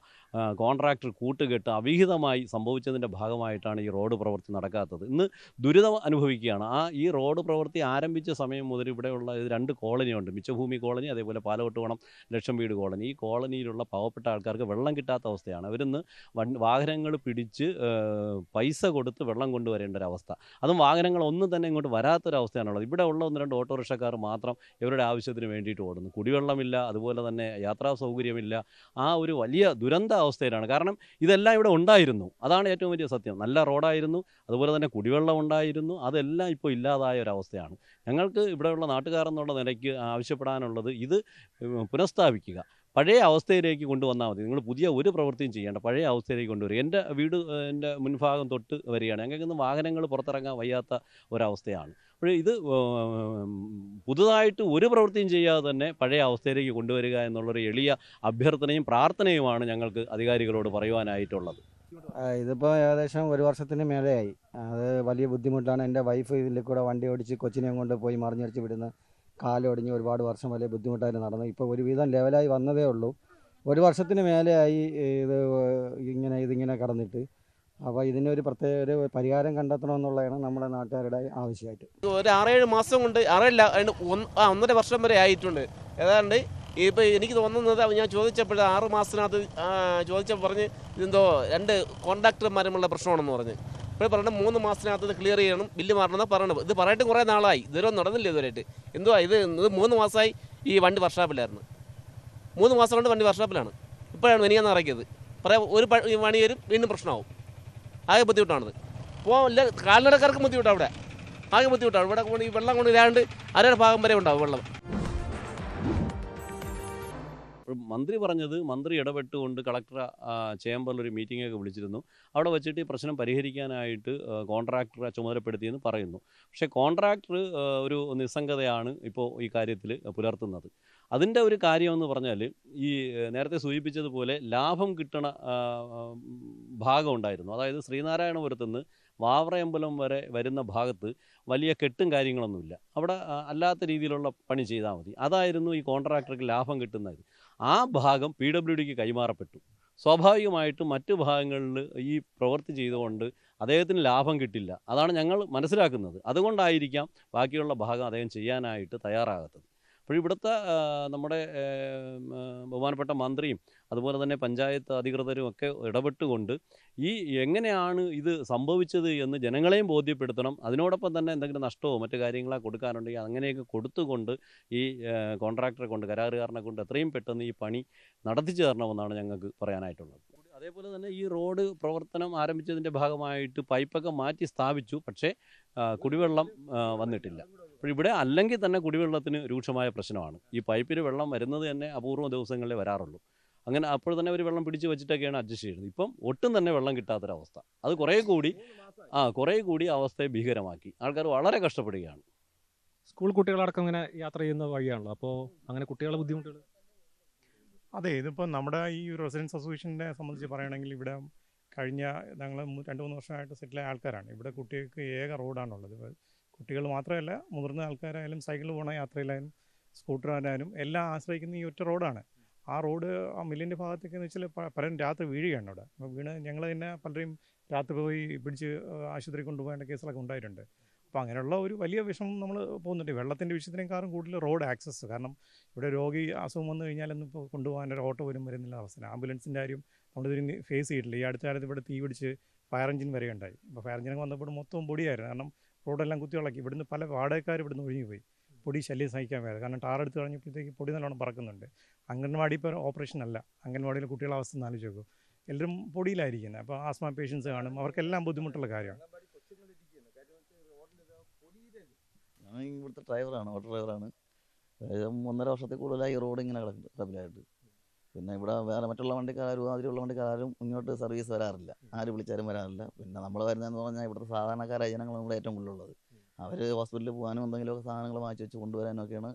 കോൺട്രാക്ടർ കൂട്ടുകെട്ട് അവിഹിതമായി സംഭവിച്ചതിൻ്റെ ഭാഗമായിട്ടാണ് ഈ റോഡ് പ്രവൃത്തി നടക്കാത്തത്. ഇന്ന് ദുരിതം അനുഭവിക്കുകയാണ്. ഈ റോഡ് പ്രവൃത്തി ആരംഭിച്ച സമയം മുതൽ ഇവിടെയുള്ള 2 കോളനിയുണ്ട്. മിച്ചഭൂമി കോളനി, അതേപോലെ പാലോട്ടുകോണം ലക്ഷം വീട് കോളനി. ഈ കോളനിയിലുള്ള പാവപ്പെട്ട ആൾക്കാർക്ക് വെള്ളം കിട്ടാത്ത അവസ്ഥയാണ്. അവരിന്ന് വാഹനങ്ങൾ പിടിച്ച് പൈസ കൊടുത്ത് വെള്ളം കൊണ്ടുവരേണ്ട ഒരവസ്ഥ. അതും വാഹനങ്ങളൊന്നും തന്നെ ഇങ്ങോട്ട് വരാത്തൊരവസ്ഥയാണുള്ളത്. ഇവിടെ ഉള്ള 1-2 ഓട്ടോറിക്ഷക്കാർ മാത്രം ഇവരുടെ ആവശ്യത്തിന് വേണ്ടിയിട്ട് ഓടുന്നു. കുടിവെള്ളമില്ല, അതുപോലെ തന്നെ യാത്രാ സൗകര്യമില്ല. ആ ഒരു വലിയ ദുരന്ത അവസ്ഥയിലാണ്. കാരണം ഇതെല്ലാം ഇവിടെ ഉണ്ടായിരുന്നു, അതാണ് ഏറ്റവും വലിയ സത്യം. നല്ല റോഡായിരുന്നു, അതുപോലെ തന്നെ കുടിവെള്ളം ഉണ്ടായിരുന്നു. അതെല്ലാം ഇപ്പോൾ ഇല്ലാതായ ഒരവസ്ഥയാണ്. ഞങ്ങൾക്ക് ഇവിടെയുള്ള നാട്ടുകാരെന്നുള്ള നിലയ്ക്ക് ആവശ്യപ്പെടാനുള്ളത്, ഇത് പുനഃസ്ഥാപിക്കുക, പഴയ അവസ്ഥയിലേക്ക് കൊണ്ടുവന്നാൽ മതി. നിങ്ങൾ പുതിയ ഒരു പ്രവൃത്തിയും ചെയ്യേണ്ട, പഴയ അവസ്ഥയിലേക്ക് കൊണ്ടുവരിക. എൻ്റെ വീട് എൻ്റെ മുൻഭാഗം തൊട്ട് വരികയാണ്. ഞങ്ങൾക്കിന്ന് വാഹനങ്ങൾ പുറത്തിറങ്ങാൻ വയ്യാത്ത ഒരവസ്ഥയാണ്. അപ്പോൾ ഇത് പുതുതായിട്ട് ഒരു പ്രവൃത്തിയും ചെയ്യാതെ തന്നെ പഴയ അവസ്ഥയിലേക്ക് കൊണ്ടുവരിക എന്നുള്ളൊരു എളിയ അഭ്യർത്ഥനയും പ്രാർത്ഥനയുമാണ് ഞങ്ങൾക്ക് അധികാരികളോട് പറയുവാനായിട്ടുള്ളത്. ഇതിപ്പോൾ ഏകദേശം 1 വർഷത്തിന് മേലെയായി. അത് വലിയ ബുദ്ധിമുട്ടാണ്. എൻ്റെ വൈഫ് ഇതിൽ കൂടെ വണ്ടി ഓടിച്ച് കൊച്ചിനെയും കൊണ്ട് പോയി മറിഞ്ഞടിച്ച് വിടുന്ന, കാലൊടിഞ്ഞ് ഒരുപാട് വർഷം വലിയ ബുദ്ധിമുട്ടായിട്ട് നടന്നു. ഇപ്പോൾ ഒരുവിധം ലെവലായി വന്നതേ ഉള്ളൂ. 1 വർഷത്തിന് മേലെയായി ഇതിങ്ങനെ കടന്നിട്ട്. അപ്പോൾ ഇതിനൊരു പ്രത്യേക ഒരു പരിഹാരം കണ്ടെത്തണമെന്നുള്ളതാണ് നമ്മുടെ നാട്ടുകാരുടെ ആവശ്യമായിട്ട്. ഒരു 6-7 മാസം കൊണ്ട്, 1.5 വർഷം വരെ ആയിട്ടുണ്ട്. ഏതാണ്ട് ഇപ്പോൾ എനിക്ക് തോന്നുന്നത്, ഞാൻ ചോദിച്ചപ്പോൾ 6 മാസത്തിനകത്ത് ചോദിച്ചപ്പോൾ പറഞ്ഞ് ഇതെന്തോ 2 കോൺട്രാക്ടർമാരുമുള്ള പ്രശ്നമാണെന്ന് പറഞ്ഞ്. ഇപ്പോൾ പറഞ്ഞിട്ട് 3 മാസത്തിനകത്ത് ഇത് ക്ലിയർ ചെയ്യണം, ബില്ല് മാറണമെന്ന് പറയണത്. ഇത് പറഞ്ഞിട്ട് കുറേ നാളായി, ഇതുവരെ നടന്നില്ല ഇതുവരെയായിട്ട്. എന്തുവാ ഇത് 3 മാസമായി ഈ വണ്ടി വർക്ക്ഷോപ്പിലായിരുന്നു. 3 മാസം കൊണ്ട് വണ്ടി വർക്ക്ഷോപ്പിലാണ്. ഇപ്പോഴാണ് എനിക്കന്ന് ഇറക്കിയത്. പറയാം, ഒരു പണി വരും, വീണ്ടും പ്രശ്നമാവും. ആകെ ബുദ്ധിമുട്ടാണിത്. ഇപ്പോൾ കാൽനടക്കാർക്ക് ബുദ്ധിമുട്ടാണ്. ഇവിടെ ആകെ ബുദ്ധിമുട്ടാണ്. ഇവിടെ ഈ വെള്ളം കൊണ്ട് ഇല്ലാണ്ട് അരയുടെ ഭാഗം വരെ ഉണ്ടാവും വെള്ളം. മന്ത്രി പറഞ്ഞത്, മന്ത്രി ഇടപെട്ടുകൊണ്ട് കളക്ടർ ചേംബറിൽ ഒരു മീറ്റിംഗൊക്കെ വിളിച്ചിരുന്നു. അവിടെ വെച്ചിട്ട് ഈ പ്രശ്നം പരിഹരിക്കാനായിട്ട് കോൺട്രാക്ടറെ ചുമതലപ്പെടുത്തിയെന്ന് പറയുന്നു. പക്ഷേ കോൺട്രാക്ടർ ഒരു നിസ്സംഗതയാണ് ഇപ്പോൾ ഈ കാര്യത്തിൽ പുലർത്തുന്നത്. അതിൻ്റെ ഒരു കാര്യമെന്ന് പറഞ്ഞാൽ, ഈ നേരത്തെ സൂചിപ്പിച്ചതുപോലെ ലാഭം കിട്ടണ ഭാഗം ഉണ്ടായിരുന്നു. അതായത് ശ്രീനാരായണപുരത്ത് നിന്ന് വാവറയമ്പലം വരെ വരുന്ന ഭാഗത്ത് വലിയ കെട്ടും കാര്യങ്ങളൊന്നുമില്ല. അവിടെ അല്ലാത്ത രീതിയിലുള്ള പണി ചെയ്താൽ മതി. അതായിരുന്നു ഈ കോൺട്രാക്ടർക്ക് ലാഭം കിട്ടുന്നത്. ആ ഭാഗം PWDക്ക് കൈമാറപ്പെട്ടു. സ്വാഭാവികമായിട്ടും മറ്റു ഭാഗങ്ങളിൽ ഈ പ്രവൃത്തി ചെയ്തുകൊണ്ട് അദ്ദേഹത്തിന് ലാഭം കിട്ടില്ല. അതാണ് ഞങ്ങൾ മനസ്സിലാക്കുന്നത്. അതുകൊണ്ടായിരിക്കാം ബാക്കിയുള്ള ഭാഗം അദ്ദേഹം ചെയ്യാനായിട്ട് തയ്യാറാകാത്തത്. അപ്പോൾ ഇവിടുത്തെ നമ്മുടെ ബഹുമാനപ്പെട്ട മന്ത്രിയും അതുപോലെ തന്നെ പഞ്ചായത്ത് അധികൃതരും ഒക്കെ ഇടപെട്ടുകൊണ്ട് ഈ എങ്ങനെയാണ് ഇത് സംഭവിച്ചത് എന്ന് ജനങ്ങളെയും ബോധ്യപ്പെടുത്തണം. അതിനോടൊപ്പം തന്നെ എന്തെങ്കിലും നഷ്ടമോ മറ്റു കാര്യങ്ങളോ കൊടുക്കാനുണ്ടെങ്കിൽ അങ്ങനെയൊക്കെ കൊടുത്തുകൊണ്ട് ഈ കോൺട്രാക്ടറെ കൊണ്ട്, കരാറുകാരനെ കൊണ്ട് എത്രയും പെട്ടെന്ന് ഈ പണി നടത്തിച്ചു തരണമെന്നാണ് ഞങ്ങൾക്ക് പറയാനായിട്ടുള്ളത്. അതേപോലെ തന്നെ ഈ റോഡ് പ്രവർത്തനം ആരംഭിച്ചതിൻ്റെ ഭാഗമായിട്ട് പൈപ്പൊക്കെ മാറ്റി സ്ഥാപിച്ചു. പക്ഷേ കുടിവെള്ളം വന്നിട്ടില്ല. അപ്പോൾ ഇവിടെ അല്ലെങ്കിൽ തന്നെ കുടിവെള്ളത്തിന് രൂക്ഷമായ പ്രശ്നമാണ്. ഈ പൈപ്പിൽ വെള്ളം വരുന്നത് തന്നെ അപൂർവ ദിവസങ്ങളിലേ വരാറുള്ളൂ. അങ്ങനെ അപ്പോൾ തന്നെ ഒരു വെള്ളം പിടിച്ച് വെച്ചിട്ടൊക്കെയാണ് അഡ്ജസ്റ്റ് ചെയ്യുന്നത്. ഇപ്പം ഒട്ടും തന്നെ വെള്ളം കിട്ടാത്തൊരവസ്ഥ. അത് കുറേ കൂടി അവസ്ഥയെ ഭീകരമാക്കി. ആൾക്കാർ വളരെ കഷ്ടപ്പെടുകയാണ്. സ്കൂൾ കുട്ടികളടക്കം ഇങ്ങനെ യാത്ര ചെയ്യുന്ന വഴിയാണല്ലോ. അപ്പോൾ അങ്ങനെ കുട്ടികളുടെ ബുദ്ധിമുട്ടുകൾ. അതെ, ഇതിപ്പോൾ നമ്മുടെ ഈ റെസിഡൻസ് അസോസിയേഷനെ സംബന്ധിച്ച് പറയുകയാണെങ്കിൽ, ഇവിടെ കഴിഞ്ഞ ഞങ്ങൾ 2-3 വർഷമായിട്ട് സെറ്റിലായ ആൾക്കാരാണ്. ഇവിടെ കുട്ടികൾക്ക് ഏക റോഡാണുള്ളത്. കുട്ടികൾ മാത്രമല്ല, മുതിർന്ന ആൾക്കാരായാലും സൈക്കിൾ പോകണ യാത്രയിലായാലും സ്കൂട്ടറായാലും എല്ലാം ആശ്രയിക്കുന്ന ഈ ഒറ്റ റോഡാണ്. ആ റോഡ് ആ മില്ലിൻ്റെ ഭാഗത്തേക്ക് എന്ന് വെച്ചാൽ പലരും രാത്രി വീഴുകയാണ് അവിടെ. അപ്പോൾ വീണ് ഞങ്ങൾ തന്നെ പലരെയും രാത്രി പോയി പിടിച്ച് ആശുപത്രി കൊണ്ടുപോകേണ്ട കേസുകളൊക്കെ ഉണ്ടായിട്ടുണ്ട്. അപ്പോൾ അങ്ങനെയുള്ള ഒരു വലിയ വിഷമം നമ്മൾ പോകുന്നുണ്ട്. വെള്ളത്തിൻ്റെ വിഷയത്തിനേക്കാളും കൂടുതൽ റോഡ് ആക്സസ്. കാരണം ഇവിടെ രോഗി അസുഖം വന്നു കഴിഞ്ഞാലൊന്നും ഇപ്പോൾ കൊണ്ടുപോകാൻ ഒരു ഓട്ടോ പോലും വരുന്നില്ല അവസ്ഥ. ആംബുലൻസിൻ്റെ കാര്യം നമ്മളിതിന് ഫേസ് ചെയ്തിട്ടില്ല. ഈ അടുത്ത കാലത്ത് ഇവിടെ തീ പിടിച്ച് ഫയർ എഞ്ചിൻ വരെ ഉണ്ടായി. അപ്പോൾ ഫയർ എഞ്ചിനൊക്കെ വന്നപ്പോൾ മൊത്തം പൊടിയായിരുന്നു. കാരണം റോഡെല്ലാം കുത്തിയിളക്കി. ഇവിടുന്ന് പല വാടകക്കാർ ഇവിടുന്ന് ഒഴിഞ്ഞു പോയി. പൊടി ശല്യം സഹിക്കാൻ വയ്യാതെ. കാരണം ടാറെടുത്ത് കഴിഞ്ഞപ്പോഴത്തേക്ക് പൊടി നല്ലോണം പറക്കുന്നുണ്ട്. അംഗൻവാടി ഇപ്പോൾ ഓപ്പറേഷൻ അല്ല. അംഗൻവാടിയിലെ കുട്ടികളുടെ അവസ്ഥ ഒന്ന് ആലോചിച്ച് നോക്കും. എല്ലാവരും പൊടിയിലായിരിക്കുന്നത്. അപ്പോൾ ആസ്മ പേഷ്യൻസ് കാണും. അവർക്കെല്ലാം ബുദ്ധിമുട്ടുള്ള കാര്യമാണ്. ഞാൻ ഇവിടുത്തെ ഡ്രൈവറാണ്, ഓട്ടോ ഡ്രൈവറാണ്. ഏകദേശം 1.5 വർഷത്തിൽ കൂടുതലായി ഈ റോഡ് ഇങ്ങനെ കിടക്കും റബിലായിട്ട്. പിന്നെ ഇവിടെ വേറെ മറ്റുള്ള വണ്ടിക്കാരും അതിലുള്ള വണ്ടിക്കാരും ഇങ്ങോട്ട് സർവീസ് വരാറില്ല. ആര് വിളിച്ചാലും വരാറില്ല. പിന്നെ നമ്മൾ വരുന്നതെന്ന് പറഞ്ഞാൽ ഇവിടുത്തെ സാധാരണക്കാരായ ജനങ്ങളാണ് ഇവിടെ ഏറ്റവും കൂടുതലുള്ളത്. അവർ ഹോസ്പിറ്റലിൽ പോകാനും എന്തെങ്കിലുമൊക്കെ സാധനങ്ങൾ വാങ്ങിച്ച് വെച്ച് കൊണ്ടുവരാനൊക്കെയാണ്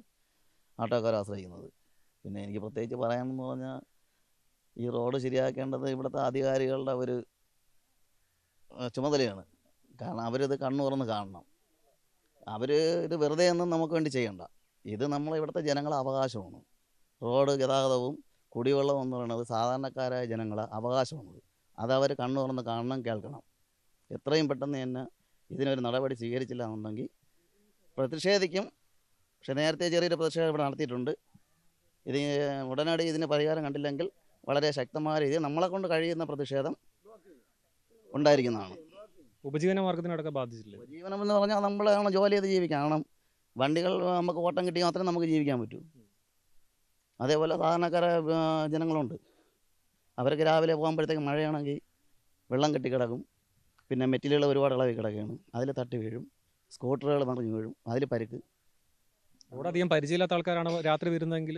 ആട്ടോക്കാരെ ആശ്രയിക്കുന്നത്. പിന്നെ എനിക്ക് പ്രത്യേകിച്ച് പറയാനെന്ന് പറഞ്ഞാൽ ഈ റോഡ് ശരിയാക്കേണ്ടത് ഇവിടുത്തെ അധികാരികളുടെ ഒരു ചുമതലയാണ്. കാരണം അവരിത് കണ്ണു തുറന്ന് കാണണം. അവർ ഇത് വെറുതെ ഒന്നും നമുക്ക് വേണ്ടി ചെയ്യണ്ട. ഇത് ഇവിടുത്തെ ജനങ്ങളെ അവകാശമാണ്. റോഡ് ഗതാഗതവും കുടിവെള്ളവും എന്ന് പറയുന്നത് സാധാരണക്കാരായ ജനങ്ങളെ അവകാശമാണത്. അതവർ കണ്ണു തുറന്ന് കാണണം, കേൾക്കണം. എത്രയും പെട്ടെന്ന് തന്നെ ഇതിനൊരു നടപടി സ്വീകരിച്ചില്ല എന്നുണ്ടെങ്കിൽ പ്രതിഷേധിക്കും. പക്ഷെ നേരത്തെ ചെറിയൊരു പ്രതിഷേധം ഇവിടെ നടത്തിയിട്ടുണ്ട്. ഇത് ഉടനടി ഇതിന് പരിഹാരം കണ്ടില്ലെങ്കിൽ വളരെ ശക്തമായ രീതിയിൽ നമ്മളെ കൊണ്ട് കഴിയുന്ന പ്രതിഷേധം ഉണ്ടായിരിക്കുന്നതാണ്. ഉപജീവന മാർഗത്തിനടക്കം ബാധിച്ചില്ല. ഉപജീവനം എന്ന് പറഞ്ഞാൽ നമ്മളാണ് ജോലി ചെയ്ത് ജീവിക്കാം. കാരണം വണ്ടികൾ നമുക്ക് ഓട്ടം കിട്ടി മാത്രമേ നമുക്ക് ജീവിക്കാൻ പറ്റൂ. അതേപോലെ സാധാരണക്കാരെ ജനങ്ങളുണ്ട്. അവർക്ക് രാവിലെ പോകുമ്പോഴത്തേക്ക് മഴയാണെങ്കിൽ വെള്ളം കെട്ടിക്കിടക്കും. പിന്നെ മെറ്റലുകൾ ഒരുപാട് ഇളവി കിടക്കുകയാണ്. അതിൽ തട്ടി വീഴും. സ്കൂട്ടറുകൾ നിറഞ്ഞു വീഴും. അതിൽ പരിക്ക്. റോഡ് അധികം പരിചയമില്ലാത്ത ആൾക്കാരാണ് രാത്രി വരുന്നതെങ്കിൽ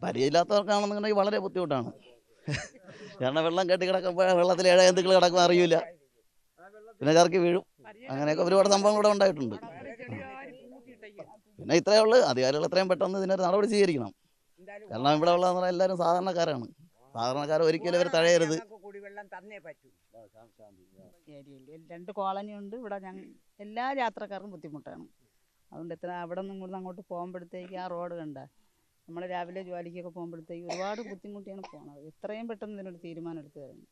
പരിചയമില്ലാത്തവർക്കാണെന്നുണ്ടെങ്കിൽ വളരെ ബുദ്ധിമുട്ടാണ്. കാരണം വെള്ളം കെട്ടി കിടക്കുമ്പോൾ വെള്ളത്തിൽ ഇഴ എന്തെങ്കിലും കിടക്കുമ്പോൾ അറിയില്ല. പിന്നെ ചർക്കി വീഴും. അങ്ങനെയൊക്കെ ഒരുപാട് സംഭവങ്ങൾ ഇവിടെ ഉണ്ടായിട്ടുണ്ട്. പിന്നെ ഇത്രയേ ഉള്ളൂ. അധികാരികൾ എത്രയും പെട്ടെന്ന് ഇതിനൊരു നടപടി സ്വീകരിക്കണം. കാരണം ഇവിടെ ഉള്ളതെന്ന് പറഞ്ഞാൽ എല്ലാവരും സാധാരണക്കാരാണ്. സാധാരണക്കാർ ഒരിക്കലും ഇവർ തഴയരുത്. ഏരിയയിൽ 2 കോളനി ഉണ്ട്. ഇവിടെ എല്ലാ യാത്രക്കാർക്കും ബുദ്ധിമുട്ടാണ്. അതുകൊണ്ട് അവിടെ നിന്നും ഇവിടുന്ന് അങ്ങോട്ട് പോകുമ്പോഴത്തേക്ക് ആ റോഡ് കണ്ട നമ്മൾ രാവിലെ ജോലിക്കൊക്കെ പോകുമ്പോഴത്തേക്ക് ഒരുപാട് ബുദ്ധിമുട്ടിയാണ് പോകുന്നത്. എത്രയും പെട്ടെന്ന് ഇതിനൊരു തീരുമാനം എടുത്തു തരണം.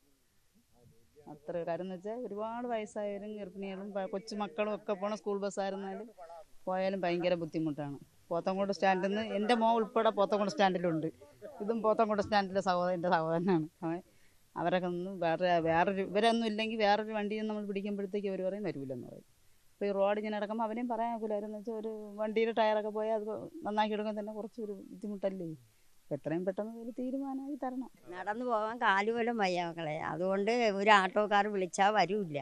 അത്ര കാര്യം എന്ന് വെച്ചാൽ ഒരുപാട് വയസ്സായവരും ഗർഭിണികളും കൊച്ചുമക്കളും ഒക്കെ പോണ സ്കൂൾ ബസ്സായിരുന്നാലും പോയാലും ഭയങ്കര ബുദ്ധിമുട്ടാണ്. പോത്തങ്കോട് സ്റ്റാൻഡിൽ നിന്ന് എൻ്റെ മോൻ ഉൾപ്പെടെ പോത്തങ്കോട് സ്റ്റാൻഡിലുണ്ട്. ഇതും പോത്തങ്കോട് സ്റ്റാൻഡിലെ എൻ്റെ സഹോദരനാണ്. അവരൊക്കെ ഒന്നും വേറൊരു ഇവരൊന്നും ഇല്ലെങ്കിൽ വേറൊരു വണ്ടിയിൽ നമ്മൾ പിടിക്കുമ്പോഴത്തേക്ക് അവർ പറയും വരില്ലെന്ന് പറയും. അപ്പോൾ ഈ റോഡ് ഇങ്ങനെ നടക്കുമ്പോൾ അവനെയും പറയാൻ ഒക്കില്ലായിരുന്നു. വെച്ചാൽ ഒരു വണ്ടിയുടെ ടയറൊക്കെ പോയാൽ അത് നന്നാക്കി എടുക്കാൻ തന്നെ കുറച്ചൊരു ബുദ്ധിമുട്ടല്ലേ. അപ്പോൾ എത്രയും പെട്ടെന്ന് ഒരു തീരുമാനമായി തരണം. നടന്നു പോകാൻ കാലുപോലും വയ്യ മക്കളെ. അതുകൊണ്ട് ഒരു ആട്ടോക്കാർ വിളിച്ചാൽ വരില്ല.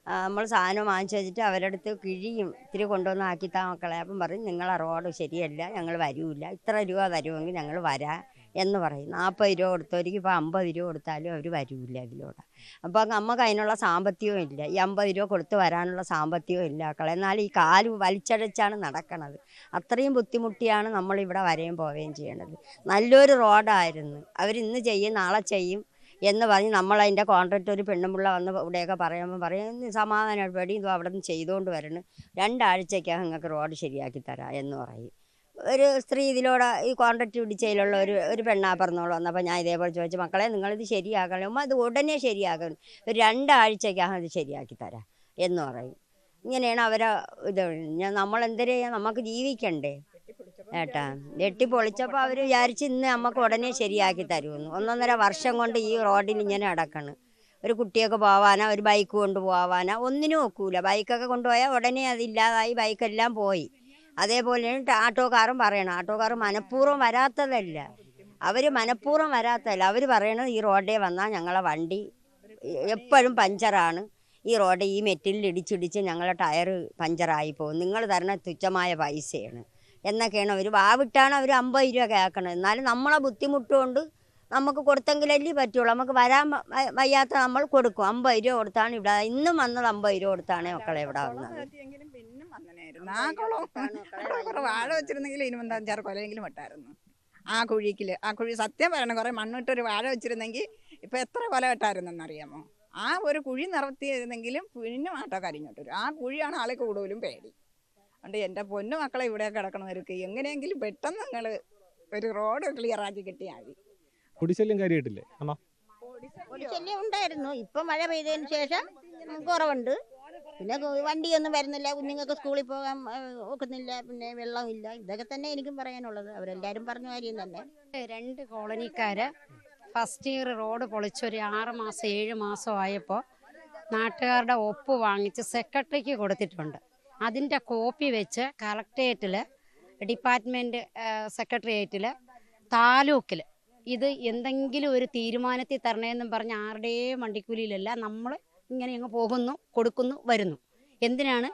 നമ്മൾ സാധനം വാങ്ങിച്ചു വെച്ചിട്ട് അവരുടെ അടുത്ത് കിഴിയും ഇത്തിരി കൊണ്ടുവന്ന് ആക്കിത്താ മക്കളെ. അപ്പം പറയും നിങ്ങളെ റോഡ് ശരിയല്ല, ഞങ്ങൾ വരില്ല, ഇത്ര രൂപ തരുമെങ്കിൽ ഞങ്ങൾ വരാം എന്ന് പറയും. 40 രൂപ കൊടുത്തവർക്ക് ഇപ്പോൾ 50 രൂപ കൊടുത്താലും അവർ വരില്ല ഇതിലൂടെ. അപ്പോൾ നമുക്ക് അതിനുള്ള സാമ്പത്തികവും ഇല്ല. ഈ 50 രൂപ കൊടുത്ത് വരാനുള്ള സാമ്പത്തികവും ഇല്ല മക്കളെ. എന്നാൽ ഈ കാല് വലിച്ചടച്ചാണ് നടക്കണത്. അത്രയും ബുദ്ധിമുട്ടിയാണ് നമ്മളിവിടെ വരെയും പോവുകയും ചെയ്യണത്. നല്ലൊരു റോഡായിരുന്നു. അവരിന്ന് ചെയ്യും നാളെ ചെയ്യും എന്ന് പറഞ്ഞ് നമ്മളതിൻ്റെ കോൺട്രാക്റ്റ് ഒരു പെണ്ണുമ്പിള്ള വന്ന് ഇവിടെയൊക്കെ പറയുമ്പോൾ പറയും സമാധാനം പേടി ഇത് അവിടെ നിന്ന് ചെയ്തുകൊണ്ട് വരണം, 2 ആഴ്ചയ്ക്കകം നിങ്ങൾക്ക് റോഡ് ശരിയാക്കി തരാം എന്ന് പറയും. ഒരു സ്ത്രീ ഇതിലൂടെ ഈ കോൺട്രാക്റ്റ് പിടിച്ചതിലുള്ള ഒരു പെണ്ണാ പറഞ്ഞോളൂ വന്നപ്പോൾ ഞാൻ ഇതേപോലെ ചോദിച്ചു മക്കളെ നിങ്ങളിത് ശരിയാക്കണം. ഉമ്മ അത് ഉടനെ ശരിയാക്കണം, ഒരു 2 ആഴ്ചയ്ക്കകം ഇത് ശരിയാക്കി തരാം എന്ന് പറയും. ഇങ്ങനെയാണ് അവരെ ഇത്. നമ്മളെന്തര് ചെയ്യാം, നമുക്ക് ജീവിക്കണ്ടേ ഏട്ടാ. വെട്ടിപ്പൊളിച്ചപ്പോൾ അവർ വിചാരിച്ച് ഇന്ന് നമുക്ക് ഉടനെ ശരിയാക്കി തരുമെന്ന്. 1.5 വർഷം കൊണ്ട് ഈ റോഡിൽ ഇങ്ങനെ നടക്കണം. ഒരു കുട്ടിയൊക്കെ പോവാനോ ഒരു ബൈക്ക് കൊണ്ടുപോവാനോ ഒന്നിനും ഒക്കൂല. ബൈക്കൊക്കെ കൊണ്ടുപോയാൽ ഉടനെ അതില്ലാതായി, ബൈക്കെല്ലാം പോയി. അതേപോലെയാണ് ആട്ടോക്കാരും പറയണം. ആട്ടോക്കാർ മനഃപൂർവ്വം വരാത്തതല്ല, അവർ പറയണത് ഈ റോഡിൽ വന്നാൽ ഞങ്ങളെ വണ്ടി എപ്പോഴും പഞ്ചറാണ്. ഈ റോഡ് ഈ മെറ്റിലിൽ ഇടിച്ചിടിച്ച് ഞങ്ങളുടെ ടയർ പഞ്ചറായി പോകും, നിങ്ങൾ തരണ തുച്ഛമായ പൈസയാണ് എന്നൊക്കെയാണ് അവർ വാവിട്ടാണ് അവർ 50 രൂപ കേൾക്കണം. എന്നാലും നമ്മളെ ബുദ്ധിമുട്ടുകൊണ്ട് നമുക്ക് കൊടുത്തെങ്കിലല്ലേ പറ്റുള്ളൂ. നമുക്ക് വരാൻ വയ്യാത്ത നമ്മൾ കൊടുക്കും. 50 രൂപ കൊടുത്താണ് ഇവിടെ ഇന്നും വന്നത്. 50 രൂപ കൊടുത്താണ് മക്കളെ ഇവിടെ വന്നത്. വാഴ വെച്ചിരുന്നെങ്കിൽ ഇനി 5-6 കൊലയെങ്കിലും വെട്ടായിരുന്നു. ആ കുഴി സത്യം പറയണം, കുറെ മണ്ണിട്ടൊരു വാഴ വെച്ചിരുന്നെങ്കിൽ ഇപ്പൊ എത്ര കൊല വെട്ടായിരുന്നെന്നറിയാമോ. ആ ഒരു കുഴി നിറത്തിയിരുന്നെങ്കിലും പിന്നെ ആട്ടോക്കാർ ഇങ്ങോട്ട് വരും. ആ കുഴിയാണ് ആളെ കൂടുതലും പേടി. അതുകൊണ്ട് എൻ്റെ പൊന്നു മക്കളെ ഇവിടെ കിടക്കണവർക്ക് എങ്ങനെയെങ്കിലും പെട്ടെന്ന് നിങ്ങൾ ഒരു റോഡ് ക്ലിയർ ആക്കി കിട്ടിയാൽ മതി. പൊടിശല്യം കാര്യമായിട്ടില്ലേ അമ്മ? പൊടിശല്യം ഉണ്ടായിരുന്നു. ഇപ്പം മഴ പെയ്തതിന് ശേഷം കുറവുണ്ട്. പിന്നെ വണ്ടിയൊന്നും വരുന്നില്ല, കുഞ്ഞുങ്ങൾക്ക് സ്കൂളിൽ പോകാൻ ഒക്കുന്നില്ല, പിന്നെ വെള്ളമില്ല. ഇതൊക്കെ തന്നെ എനിക്കും പറയാനുള്ളത്. അവരെല്ലാവരും പറഞ്ഞ കാര്യം തന്നെ. 2 കോളനിക്കാര് ഫസ്റ്റ് ഇയർ റോഡ് പൊളിച്ചൊരു 6 മാസം 7 മാസം ആയപ്പോൾ നാട്ടുകാരുടെ ഒപ്പ് വാങ്ങിച്ച് സെക്രട്ടറിക്ക് കൊടുത്തിട്ടുണ്ട്. അതിൻ്റെ കോപ്പി വെച്ച് കളക്ട്രേറ്റിൽ, ഡിപ്പാർട്ട്മെൻറ്റ് സെക്രട്ടേറിയറ്റിൽ, താലൂക്കിൽ ഇത് എന്തെങ്കിലും ഒരു തീരുമാനത്തിൽ തരണേന്നും പറഞ്ഞ് ആരുടെയും വണ്ടിക്കൂലിയിലല്ല, നമ്മൾ ഇങ്ങനെ അങ്ങ് പോകുന്നു, കൊടുക്കുന്നു, വരുന്നു. എന്തിനാണ്?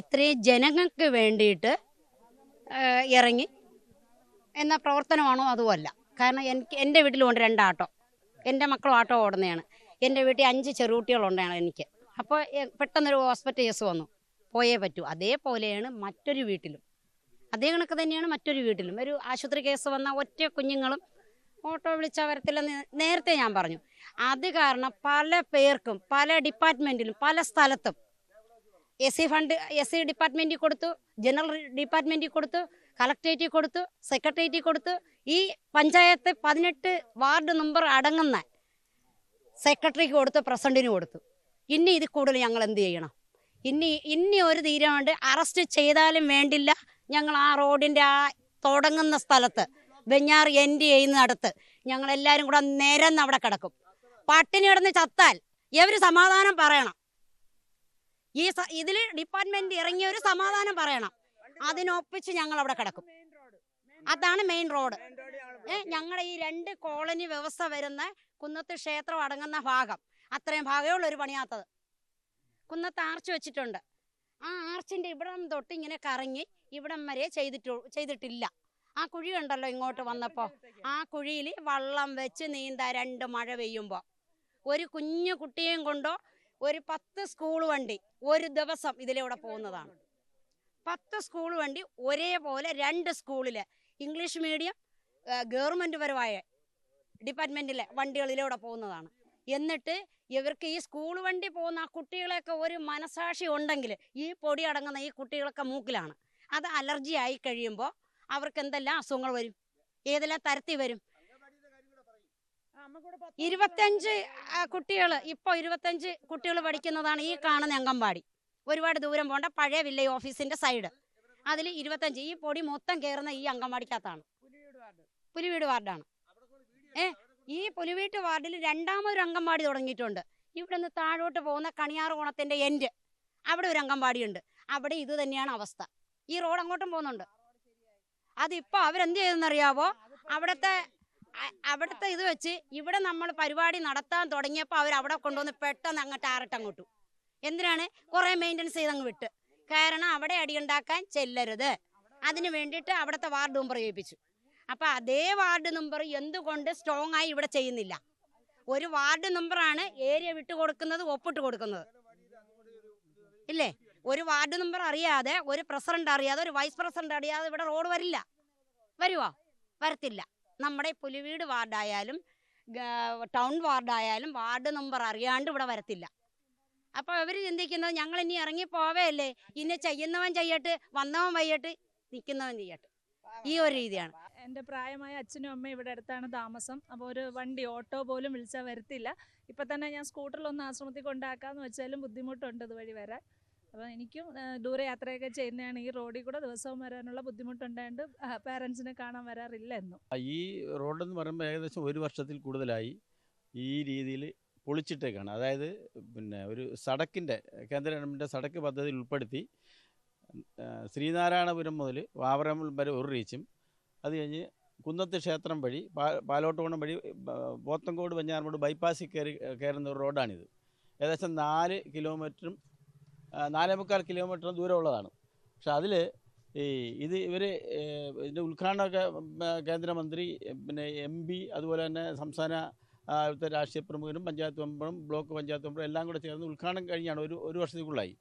ഇത്രയും ജനങ്ങൾക്ക് വേണ്ടിയിട്ട് ഇറങ്ങി എന്ന പ്രവർത്തനമാണോ? അതുമല്ല. കാരണം എൻ്റെ വീട്ടിലുണ്ട് 2 ആട്ടോ. എൻ്റെ മക്കളും ആട്ടോ ഓടുന്നതാണ്. എൻ്റെ വീട്ടിൽ 5 ചെറുകുട്ടികളുണ്ടാണ് എനിക്ക്. അപ്പോൾ പെട്ടെന്നൊരു ഹോസ്പിറ്റൽ കേസ് വന്നു, പോയേ പറ്റൂ. അതേപോലെയാണ് മറ്റൊരു വീട്ടിലും, അതേ കണക്ക് തന്നെയാണ് മറ്റൊരു വീട്ടിലും. ഒരു ആശുപത്രി കേസ് വന്ന ഒറ്റ കുഞ്ഞുങ്ങളും ഓട്ടോ വിളിച്ചാൽ വരത്തില്ലെന്ന് നേരത്തെ ഞാൻ പറഞ്ഞു. അത് കാരണം പല പേർക്കും പല ഡിപ്പാർട്ട്മെൻറ്റിലും പല സ്ഥലത്തും SC ഡിപ്പാർട്ട്മെൻറ്റിൽ കൊടുത്തു, ജനറൽ ഡിപ്പാർട്ട്മെൻറ്റിൽ കൊടുത്തു, കളക്ട്രേറ്റിൽ കൊടുത്തു, സെക്രട്ടേറിയറ്റിൽ കൊടുത്തു. ഈ പഞ്ചായത്ത് 18 വാർഡ് നമ്പർ അടങ്ങുന്ന സെക്രട്ടറിക്ക് കൊടുത്തു, പ്രസിഡന്റിന് കൊടുത്തു. ഇനി ഇത് കൂടുതൽ ഞങ്ങൾ എന്ത് ചെയ്യണം? ഇനി ഒരു തീരുമാനമുണ്ട്. അറസ്റ്റ് ചെയ്താലും വേണ്ടില്ല, ഞങ്ങൾ ആ റോഡിൻ്റെ ആ തുടങ്ങുന്ന സ്ഥലത്ത് വെഞ്ഞാറ് എൻഡ് ചെയ്യുന്നിടത്ത് ഞങ്ങളെല്ലാവരും കൂടെ നിരന്ന് അവിടെ കിടക്കും. പട്ടിണി കിടന്ന് ചത്താൽ ഇവർ സമാധാനം പറയണം. ഇതിൽ ഡിപ്പാർട്ട്മെന്റ് ഇറങ്ങിയ ഒരു സമാധാനം പറയണം. അതിനൊപ്പിച്ച് ഞങ്ങൾ അവിടെ കിടക്കും. അതാണ് മെയിൻ റോഡ്. ഞങ്ങളുടെ ഈ 2 കോളനി വ്യവസ്ഥ വരുന്ന കുന്നത്ത് ക്ഷേത്രം അടങ്ങുന്ന ഭാഗം, അത്രയും ഭാഗമേ ഉള്ളൂ ഒരു പണിയാത്തത്. കുന്നത്ത് ആർച്ച് വെച്ചിട്ടുണ്ട്. ആ ആർച്ചിൻ്റെ ഇവിടം തൊട്ട് ഇങ്ങനെ കറങ്ങി ഇവിടം വരെ ചെയ്തിട്ടില്ല. ആ കുഴി കണ്ടല്ലോ ഇങ്ങോട്ട് വന്നപ്പോൾ, ആ കുഴിയിൽ വള്ളം വെച്ച് നീന്താ 2 മഴ പെയ്യുമ്പോൾ. ഒരു കുഞ്ഞു കുട്ടിയെയും കൊണ്ടോ ഒരു 10 സ്കൂൾ വണ്ടി ഒരു ദിവസം ഇതിലൂടെ പോകുന്നതാണ്. 10 സ്കൂൾ വണ്ടി ഒരേപോലെ 2 സ്കൂളിൽ ഇംഗ്ലീഷ് മീഡിയം ഗവൺമെൻറ് പരമായ ഡിപ്പാർട്ട്മെൻറ്റിലെ വണ്ടികളിലൂടെ പോകുന്നതാണ്. എന്നിട്ട് ഇവർക്ക് ഈ സ്കൂൾ വണ്ടി പോകുന്ന ആ കുട്ടികളെയൊക്കെ ഒരു മനസാക്ഷി ഉണ്ടെങ്കിൽ ഈ പൊടി അടങ്ങുന്ന ഈ കുട്ടികളൊക്കെ മൂക്കിലാണ്. അത് അലർജി ആയി കഴിയുമ്പോൾ അവർക്ക് എന്തെല്ലാം അസുഖങ്ങൾ വരും, ഏതെല്ലാം തരത്തിൽ വരും. 25 കുട്ടികൾ, ഇപ്പോൾ 25 കുട്ടികൾ പഠിക്കുന്നതാണ് ഈ കാണുന്ന അംഗൻവാടി. ഒരുപാട് ദൂരം പോകേണ്ട പഴയ വില്ലേജ് ഓഫീസിൻ്റെ സൈഡ്. അതിൽ 25 ഈ പൊടി മൊത്തം കയറുന്ന ഈ അംഗൻവാടിക്കകത്താണ്. പുലിവീട് വാർഡാണ്. ഈ പുലിവീട്ട് വാർഡിൽ 2ാമതൊരു അംഗൻവാടി തുടങ്ങിയിട്ടുണ്ട്. ഇവിടെ നിന്ന് താഴോട്ട് പോകുന്ന കണിയാറ് കോണത്തിൻ്റെ എൻഡ് അവിടെ ഒരു അംഗൻവാടിയുണ്ട്. അവിടെ ഇത് തന്നെയാണ് അവസ്ഥ. ഈ റോഡ് അങ്ങോട്ടും പോകുന്നുണ്ട്. അതിപ്പോൾ അവരെന്ത് ചെയ്തെന്നറിയാവോ? അവിടുത്തെ ഇത് വെച്ച് ഇവിടെ നമ്മൾ പരിപാടി നടത്താൻ തുടങ്ങിയപ്പോൾ അവരവിടെ കൊണ്ടുവന്ന് പെട്ടെന്ന് അങ്ങോട്ട് ആറിട്ടങ്ങോട്ടു. എന്തിനാണ്? കുറേ മെയിൻ്റനൻസ് ചെയ്തങ്ങ് വിട്ട്. കാരണം അവിടെ അടിയുണ്ടാക്കാൻ ചെല്ലരുത്, അതിന് വേണ്ടിയിട്ട് അവിടുത്തെ വാർഡ് മെമ്പർ ചെയ്യിപ്പിച്ചു. അപ്പം അതേ വാർഡ് മെമ്പർ എന്തുകൊണ്ട് സ്ട്രോങ് ആയി ഇവിടെ ചെയ്യുന്നില്ല? ഒരു വാർഡ് മെമ്പറാണ് ഏരിയ വിട്ടു കൊടുക്കുന്നത്, ഒപ്പിട്ട് കൊടുക്കുന്നത്, ഇല്ലേ? ഒരു വാർഡ് മെമ്പർ അറിയാതെ, ഒരു പ്രസിഡന്റ് അറിയാതെ, ഒരു വൈസ് പ്രസിഡന്റ് അറിയാതെ ഇവിടെ റോഡ് വരില്ല. വരുമോ? വരത്തില്ല. നമ്മുടെ പുലിവീട് വാർഡായാലും ടൗൺ വാർഡായാലും വാർഡ് മെമ്പർ അറിയാണ്ട് ഇവിടെ വരത്തില്ല. അപ്പോൾ അവർ ചിന്തിക്കുന്നത് ഞങ്ങൾ ഇനി ഇറങ്ങി പോവേയല്ലേ, ഇനി ചെയ്യുന്നവൻ ചെയ്യട്ട്, വന്നവൻ വയ്യട്ട്, നിൽക്കുന്നവൻ ചെയ്യട്ട്, ഈ ഒരു രീതിയാണ്. എൻ്റെ പ്രായമായ അച്ഛനും അമ്മയും ഇവിടെ അടുത്താണ് താമസം. അപ്പോൾ ഒരു വണ്ടി ഓട്ടോ പോലും വിളിച്ചാൽ വരത്തില്ല. ഇപ്പം തന്നെ ഞാൻ സ്കൂട്ടറിലൊന്ന് ആശ്രമത്തിൽ കൊണ്ടാക്കാമെന്ന് വെച്ചാലും ബുദ്ധിമുട്ടുണ്ട് ഇതുവഴി വരാൻ. അപ്പോൾ എനിക്കും ദൂരയാത്രയൊക്കെ ചെയ്യുന്നതാണ്. ഈ റോഡിൽ കൂടെ ദിവസവും വരാനുള്ള ബുദ്ധിമുട്ടുണ്ടായത് പാരൻസിനെ കാണാൻ വരാറില്ല എന്നും. ഈ റോഡെന്ന് പറയുമ്പോൾ ഏകദേശം 1 വർഷത്തിൽ കൂടുതലായി ഈ രീതിയിൽ പൊളിച്ചിട്ടേക്കാണ്. അതായത് ഒരു സടക്കിൻ്റെ കേന്ദ്ര ഗവൺമെൻറ് സടക്ക് പദ്ധതിയിൽ ഉൾപ്പെടുത്തി ശ്രീനാരായണപുരം മുതൽ വാവറമ്പലം വരെ ഒരു റീച്ചും, അത് കഴിഞ്ഞ് കുന്നത്ത് ക്ഷേത്രം വഴി പാലോട്ടുകോണം വഴി പോത്തങ്കോട് വെഞ്ഞാറമൂട് ബൈപ്പാസിൽ കയറുന്ന ഒരു റോഡാണിത്. ഏകദേശം 4 കിലോമീറ്ററും 4.25 കിലോമീറ്ററും ദൂരമുള്ളതാണ്. പക്ഷെ അതിൽ ഇതിൻ്റെ ഉദ്ഘാടനമൊക്കെ കേന്ദ്രമന്ത്രി, MP, അതുപോലെ തന്നെ സംസ്ഥാന രാഷ്ട്രീയ പ്രമുഖരും പഞ്ചായത്ത് മെമ്പറും ബ്ലോക്ക് പഞ്ചായത്ത് മെമ്പറും എല്ലാം കൂടെ ചേർന്ന് ഉദ്ഘാടനം കഴിഞ്ഞാണ് ഒരു വർഷത്തേക്കുള്ളായി.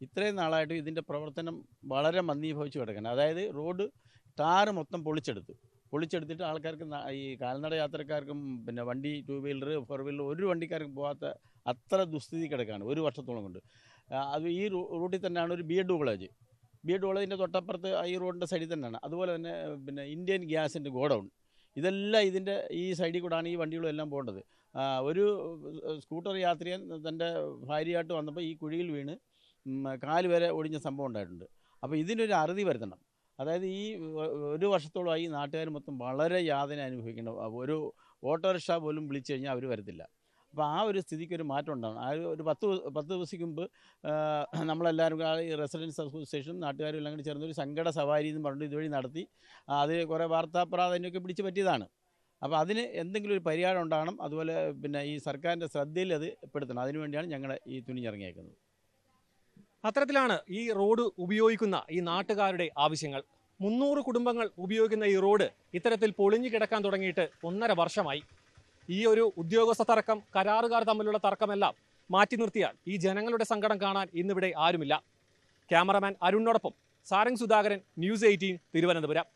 ഇത്രയും നാളായിട്ട് ഇതിൻ്റെ പ്രവർത്തനം വളരെ മന്ദീഭവിച്ച് കിടക്കണം. അതായത് റോഡ് ടാറ് മൊത്തം പൊളിച്ചെടുത്തിട്ട് ആൾക്കാർക്ക്, ഈ കാൽനട യാത്രക്കാർക്കും വണ്ടി 2 വീലർ 4 വീലർ ഒരു വണ്ടിക്കാർക്കും പോകാത്ത അത്ര ദുസ്ഥിതി കിടക്കുകയാണ് 1 വർഷത്തോളം കൊണ്ട്. അത് ഈ റൂട്ടിൽ തന്നെയാണ് ഒരു B.Ed കോളേജിൻ്റെ തൊട്ടപ്പുറത്ത് ഈ റോഡിൻ്റെ സൈഡിൽ തന്നെയാണ്. അതുപോലെ തന്നെ ഇന്ത്യൻ ഗ്യാസിൻ്റെ ഗോഡൗൺ, ഇതെല്ലാം ഇതിൻ്റെ ഈ സൈഡിൽ കൂടാണ് ഈ വണ്ടികളെല്ലാം പോകേണ്ടത്. ഒരു സ്കൂട്ടർ യാത്രികൻ തൻ്റെ ഭാര്യയായിട്ട് വന്നപ്പോൾ ഈ കുഴിയിൽ വീണ് കാല് വരെ ഒടിഞ്ഞ സംഭവം ഉണ്ടായിട്ടുണ്ട്. അപ്പോൾ ഇതിനൊരു അറുതി വരുത്തണം. അതായത് ഈ ഒരു വർഷത്തോളമായി നാട്ടുകാർ മൊത്തം വളരെ യാതന അനുഭവിക്കണം. ഒരു ഓട്ടോറിക്ഷ പോലും വിളിച്ചു കഴിഞ്ഞാൽ അവർ വരത്തില്ല. അപ്പോൾ ആ ഒരു സ്ഥിതിക്ക് ഒരു മാറ്റം ഉണ്ടാകണം. ആ ഒരു 10 ദിവസത്തേക്ക് മുമ്പ് നമ്മളെല്ലാവരും ഈ റെസിഡൻസ് അസോസിയേഷൻ നാട്ടുകാരും എല്ലാം കൂടി ചേർന്ന് ഒരു സങ്കട സവാരി എന്ന് പറഞ്ഞിട്ട് ഇതുവഴി നടത്തി അത് കുറേ വാർത്താ പ്രാധാന്യമൊക്കെ പിടിച്ച് പറ്റിയതാണ്. അപ്പോൾ അതിന് എന്തെങ്കിലും ഒരു പരിഹാരം ഉണ്ടാകണം. അതുപോലെ പിന്നെ ഈ സർക്കാരിൻ്റെ ശ്രദ്ധയിൽ അത് പെടുത്തണം. അതിനുവേണ്ടിയാണ് ഞങ്ങൾ ഈ തുനിഞ്ഞിറങ്ങിയേക്കുന്നത്. അത്തരത്തിലാണ് ഈ റോഡ് ഉപയോഗിക്കുന്ന ഈ നാട്ടുകാരുടെ ആവശ്യങ്ങൾ. 300 കുടുംബങ്ങൾ ഉപയോഗിക്കുന്ന ഈ റോഡ് ഇത്തരത്തിൽ പൊളിഞ്ഞു കിടക്കാൻ തുടങ്ങിയിട്ട് 1.5 വർഷമായി. ഈ ഒരു ഉദ്യോഗസ്ഥ തർക്കം, കരാറുകാർ തമ്മിലുള്ള തർക്കമെല്ലാം മാറ്റി നിർത്തിയാൽ ഈ ജനങ്ങളുടെ സങ്കടം കാണാൻ ഇന്നിവിടെ ആരുമില്ല. ക്യാമറമാൻ അരുണിനോടൊപ്പം സാരംഗ് സുധാകരൻ, ന്യൂസ് 18, തിരുവനന്തപുരം.